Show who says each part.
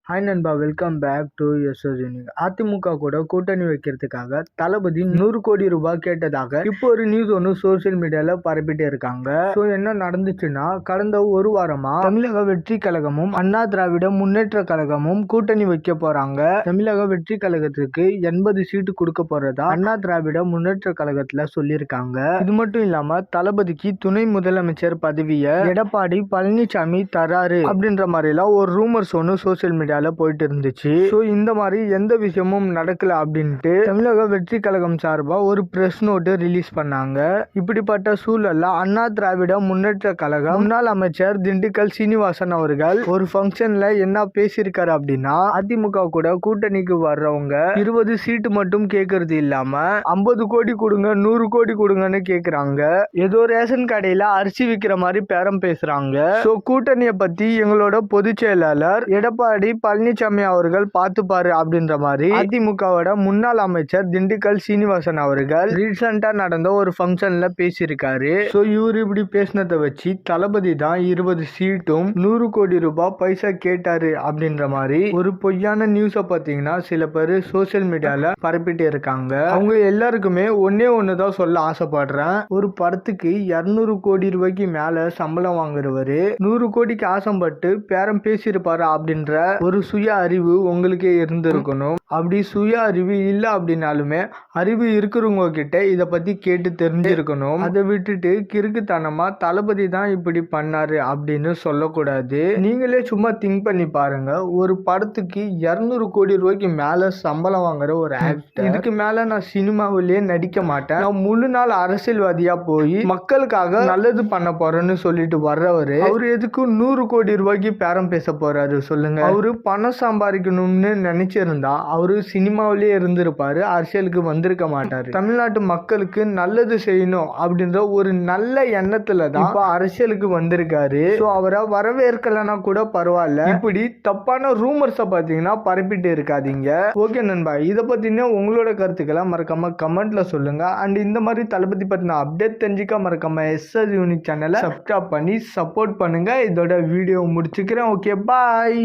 Speaker 1: Hi நண்பா, welcome back to SS unique. AIADMK கூட கூட்டணி வைக்கிறதுக்காக தளபதி 100 கோடி ரூபாய் கேட்டதாக இப்போ ஒரு நியூஸ் ஒன்று சோசியல் மீடியால பரப்பிட்டு இருக்காங்க. ஸோ என்ன நடந்துச்சுன்னா, கடந்த ஒரு வாரமா தமிழக வெற்றி கழகமும் அண்ணா திராவிட முன்னேற்ற கழகமும் கூட்டணி வைக்க போறாங்க. தமிழக வெற்றி கழகத்துக்கு 80 சீட்டு கொடுக்க போறதா அண்ணா திராவிட முன்னேற்ற கழகத்துல சொல்லியிருக்காங்க. இது மட்டும் இல்லாம தளபதிக்கு துணை முதலமைச்சர் பதவியை எடப்பாடி பழனிசாமி தராரு அப்படின்ற மாதிரி எல்லாம் ஒரு ரூமர்ஸ் ஒன்று சோசியல் மீடியா போயிட்டு இருந்துச்சு. சோ இந்த மாதிரி எந்த விஷயமும் நடக்கல அப்படின்ட்டு தமிழக வெற்றி கழகம் சார்பா ஒரு பிரஸ் நோட்டு ரிலீஸ் பண்ணாங்க. இப்படிப்பட்ட சூழல்ல அண்ணா திராவிட முன்னேற்ற கழகம் முன்னாள் அமைச்சர் திண்டுக்கல் சீனிவாசன் அவர்கள் ஒரு ஃபங்க்ஷன்ல என்ன பேசியிருக்காரு அப்படின்னா, அதிமுக கூட கூட்டணிக்கு வர்றவங்க 20 சீட்டு மட்டும் கேட்கறது இல்லாம 50 கோடி கொடுங்க 100 கோடி கொடுங்கன்னு கேக்குறாங்க. ஏதோ ரேஷன் கடையில அரிசி விற்கிற மாதிரி பேரம் பேசுறாங்க. சோ கூட்டணியை பத்தி எங்களோட பொதுச் செயலாளர் எடப்பாடி பழனிசாமி அவர்கள் பார்த்துப்பாரு அப்படின்ற மாதிரி அதிமுகவோட முன்னாள் அமைச்சர் திண்டுக்கல் சீனிவாசன் அவர்கள் ரீசெண்டா நடந்த ஒரு ஃபங்க்ஷன்ல பேசியிருக்காரு. சோ இவர் இப்படி பேசினதை வச்சு தளபதி தான் 20 சீட்டும் 100 கோடி ரூபாய் பைசா கேட்டாரு அப்படின்ற மாதிரி ஒரு பொய்யான நியூஸ பாத்தீங்கன்னா சில பேர் சோசியல் மீடியால பரப்பிட்டு இருக்காங்க. அவங்க எல்லாருக்குமே ஒன்னே ஒண்ணுதான் சொல்ல ஆசைப்படுறேன். ஒரு படத்துக்கு 200 கோடி ரூபாய்க்கு மேல சம்பளம் வாங்குறவரு 100 கோடிக்கு ஆசைப்பட்டு பேரம் பேசியிருப்பாரு அப்படின்ற ஒரு சுய அறிவு உங்களுக்கே இருந்திருக்கணும். அப்படி சுய அறிவு இல்லை அப்படின்னாலுமே அறிவு இருக்கிறவங்க கிட்ட இதை பத்தி கேட்டு தெரிஞ்சிருக்கணும். அதை விட்டுட்டு கிறுக்குத்தனமா தளபதி தான் இப்படி பண்ணாரு அப்படின்னு சொல்லக்கூடாது. நீங்களே சும்மா திங்க் பண்ணி பாருங்க. ஒரு படத்துக்கு 200 கோடி ரூபாய்க்கு மேல சம்பளம் வாங்குற ஒரு ஆக்டர், இதுக்கு மேல நான் சினிமாவிலேயே நடிக்க மாட்டேன், நான் முழு நாள் அரசியல்வாதியா போய் மக்களுக்காக நல்லது பண்ண போறேன்னு சொல்லிட்டு வர்றவரு அவரு எதுக்கு 100 கோடி ரூபாய்க்கு பேரம் பேச போறாரு சொல்லுங்க? அவரு பணம் சம்பாதிக்கணும்னு நினைச்சிருந்தா அவரு சினிமாவிலேயே இருந்திருப்பாரு, அரசியலுக்கு வந்திருக்க மாட்டாரு. தமிழ்நாட்டு மக்களுக்கு நல்லது செய்யணும் அப்படின்ற ஒரு நல்ல எண்ணத்துல தான் இப்ப அரசியலுக்கு வந்திருக்காரு. சோ அவரை வரவேற்கலன்னா கூட பரவாயில்ல, இப்படி தப்பான ரூமர்ஸ பாத்தீங்கன்னா பரப்பிட்டு இருக்காதீங்க. ஓகே நண்பா, இதை பத்தின உங்களோட கருத்துக்களை மறக்காம கமெண்ட்ல சொல்லுங்க. அண்ட் இந்த மாதிரி தளபதி பத்தின அப்டேட் தெரிஞ்சுக்க மறக்காம எஸ்எஸ் யூனிக் சேனலை சப்ஸ்கிரைப் பண்ணி சப்போர்ட் பண்ணுங்க. இதோட வீடியோ முடிச்சுக்கிறேன். ஓகே, பாய்.